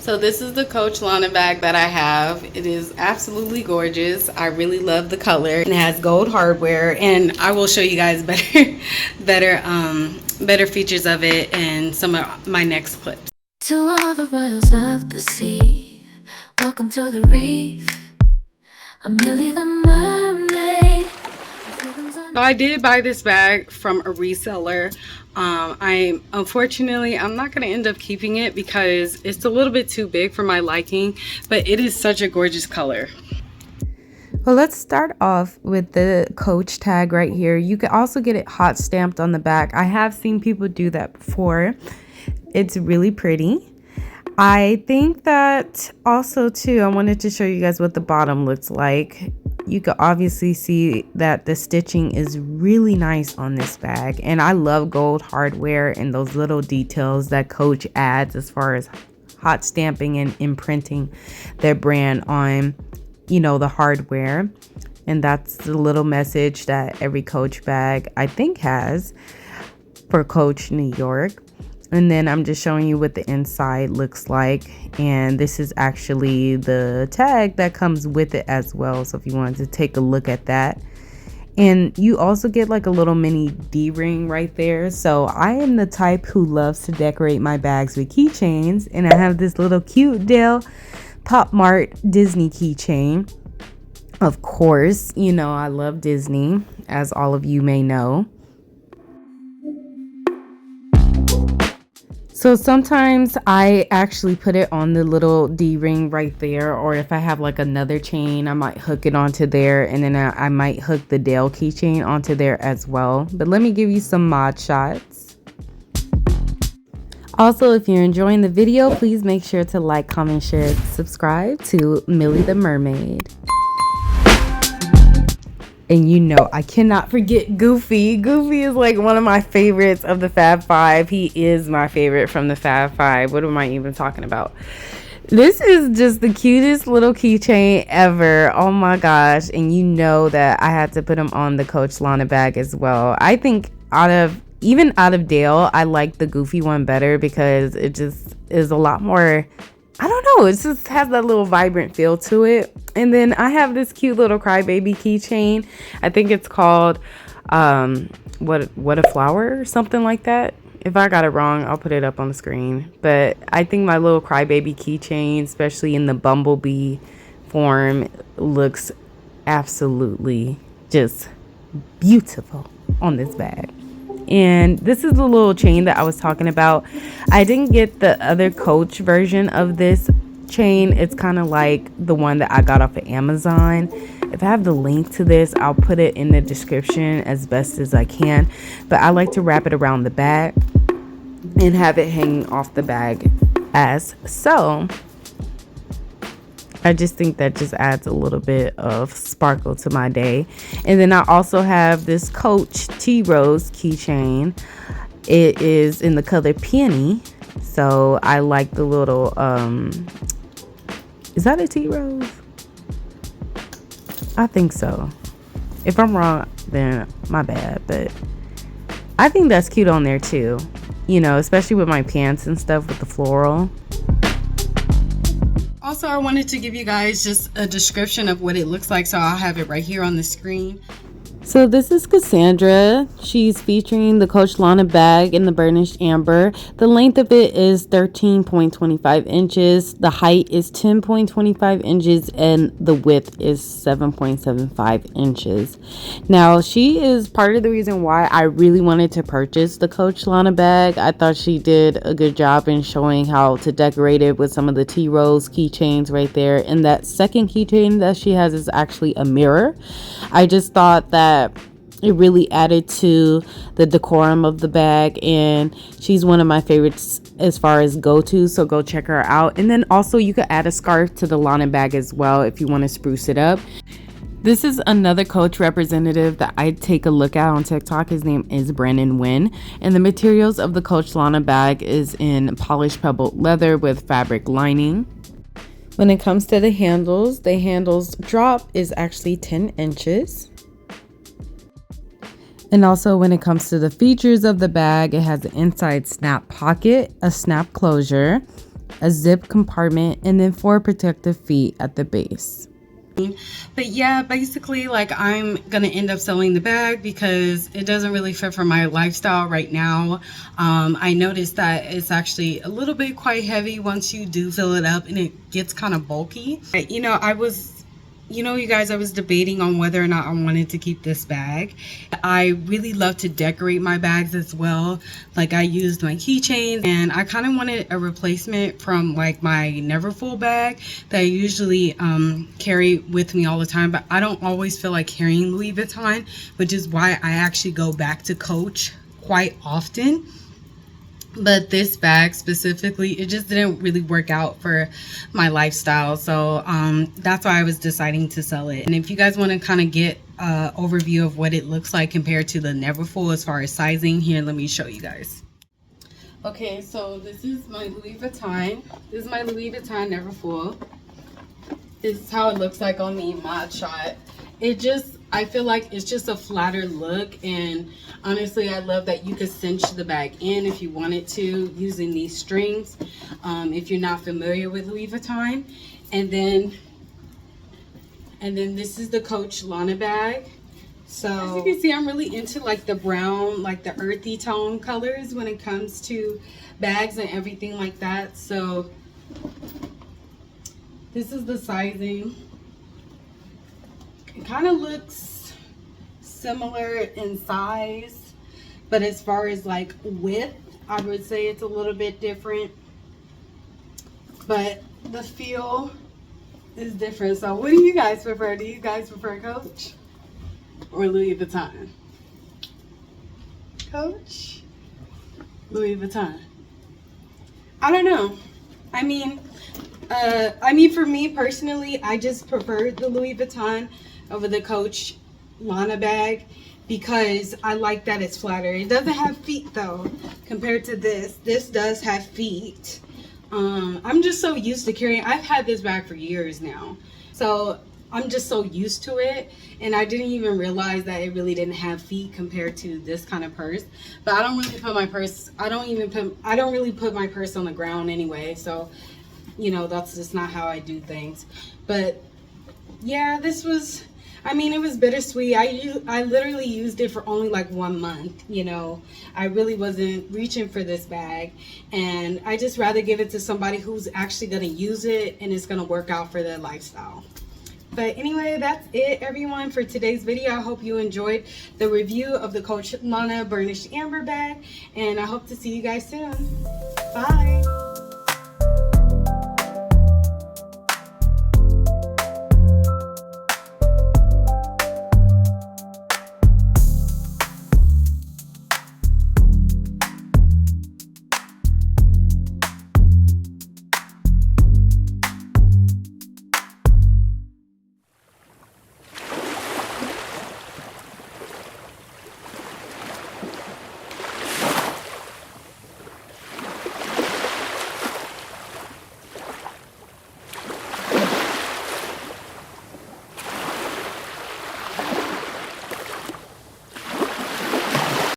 So this is the Coach Lana bag that I have. It is absolutely gorgeous. I really love the color. It has gold hardware, and I will show you guys better features of it in some of my next clips. To all the royals of the sea, welcome to the reef. I'm Millie the mermaid. So I did buy this bag from a reseller. I'm not going to end up keeping it because it's a little bit too big for my liking, but it is such a gorgeous color. Well, let's start off with the Coach tag right here. You can also get it hot stamped on the back. I have seen people do that before. It's really pretty. I think that also too, I wanted to show you guys what the bottom looks like. You can obviously see that the stitching is really nice on this bag, and I love gold hardware and those little details that Coach adds as far as hot stamping and imprinting their brand on, you know, the hardware. And that's the little message that every Coach bag I think has for Coach New York. And then I'm just showing you what the inside looks like, and this is actually the tag that comes with it as well, so if you wanted to take a look at that. And you also get like a little mini D-ring right there. So I am the type who loves to decorate my bags with keychains, and I have this little cute Dale Pop Mart Disney keychain. Of course, you know I love Disney, as all of you may know. So sometimes I actually put it on the little D-ring right there, or if I have like another chain, I might hook it onto there, and then I might hook the Dale keychain onto there as well. But let me give you some mod shots. Also, if you're enjoying the video, please make sure to like, comment, share, subscribe to Millie the Mermaid. And you know, I cannot forget Goofy. Goofy is like one of my favorites of the Fab Five. He is my favorite from the Fab Five. What am I even talking about? This is just the cutest little keychain ever. Oh my gosh. And you know that I had to put him on the Coach Lana bag as well. I think out of Dale, I like the Goofy one better because it just is a lot more, I don't know, it just has that little vibrant feel to it. And then I have this cute little crybaby keychain. I think it's called what a flower or something like that. If I got it wrong, I'll put it up on the screen. But I think my little crybaby keychain, especially in the bumblebee form, looks absolutely just beautiful on this bag. And this is the little chain that I was talking about. I didn't get the other Coach version of this chain. It's kind of like the one that I got off of Amazon. If I have the link to this, I'll put it in the description as best as I can. But I like to wrap it around the bag and have it hanging off the bag as so. I just think that just adds a little bit of sparkle to my day. And then I also have this Coach Tea Rose keychain. It is in the color peony. So I like the little, is that a tea rose? I think so. If I'm wrong, then my bad. But I think that's cute on there too. You know, especially with my pants and stuff with the floral. Also, I wanted to give you guys just a description of what it looks like, so I'll have it right here on the screen. So this is Cassandra. She's featuring the Coach Lana bag in the burnished amber. The length of it is 13.25 inches. The height is 10.25 inches, and the width is 7.75 inches. Now, she is part of the reason why I really wanted to purchase the Coach Lana bag. I thought she did a good job in showing how to decorate it with some of the tea rose keychains right there. And that second keychain that she has is actually a mirror. I just thought that it really added to the decorum of the bag, and she's one of my favorites as far as go-to, so go check her out. And then also you could add a scarf to the Lana bag as well if you want to spruce it up. This is another Coach representative that I take a look at on TikTok. His name is Brandon Wynn, and the materials of the Coach Lana bag is in polished pebbled leather with fabric lining. When it comes to the handles drop is actually 10 inches. And also when it comes to the features of the bag, it has an inside snap pocket, a snap closure, a zip compartment, and then 4 protective feet at the base. But yeah, basically, like, I'm gonna end up selling the bag because it doesn't really fit for my lifestyle right now. I noticed that it's actually a little bit quite heavy once you do fill it up, and it gets kind of bulky. You know, you guys, I was debating on whether or not I wanted to keep this bag. I really love to decorate my bags as well. Like, I used my keychains, and I kind of wanted a replacement from like my Neverfull bag that I usually carry with me all the time, but I don't always feel like carrying Louis Vuitton, which is why I actually go back to Coach quite often. But this bag specifically, it just didn't really work out for my lifestyle, so that's why I was deciding to sell it. And if you guys want to kind of get an overview of what it looks like compared to the Neverfull as far as sizing, here, let me show you guys. Okay, so this is my Louis Vuitton. This is my Louis Vuitton Neverfull. This is how it looks like on the mod shot. I feel like it's just a flatter look, and honestly, I love that you could cinch the bag in if you wanted to using these strings, if you're not familiar with Louis Vuitton. And then this is the Coach Lana bag. So as you can see, I'm really into like the brown, like the earthy tone colors when it comes to bags and everything like that. So this is the sizing. It kind of looks similar in size, but as far as like width, I would say it's a little bit different, but the feel is different. So what do you guys prefer? Do you guys prefer Coach or Louis Vuitton? Coach? Louis Vuitton? I don't know. I mean, for me personally, I just prefer the Louis Vuitton over the Coach Lana bag because I like that it's flatter. It doesn't have feet though compared to this. This does have feet. I'm just so used to carrying. I've had this bag for years now, so I'm just so used to it, and I didn't even realize that it really didn't have feet compared to this kind of purse. But I don't really put my purse, I don't really put my purse on the ground anyway, so you know, that's just not how I do things. But yeah, this was, I mean, it was bittersweet. I literally used it for only like 1 month, you know. I really wasn't reaching for this bag, and I just rather give it to somebody who's actually going to use it and it's going to work out for their lifestyle. But anyway, that's it, everyone, for today's video. I hope you enjoyed the review of the Coach Lana Burnished Amber bag, and I hope to see you guys soon. Bye.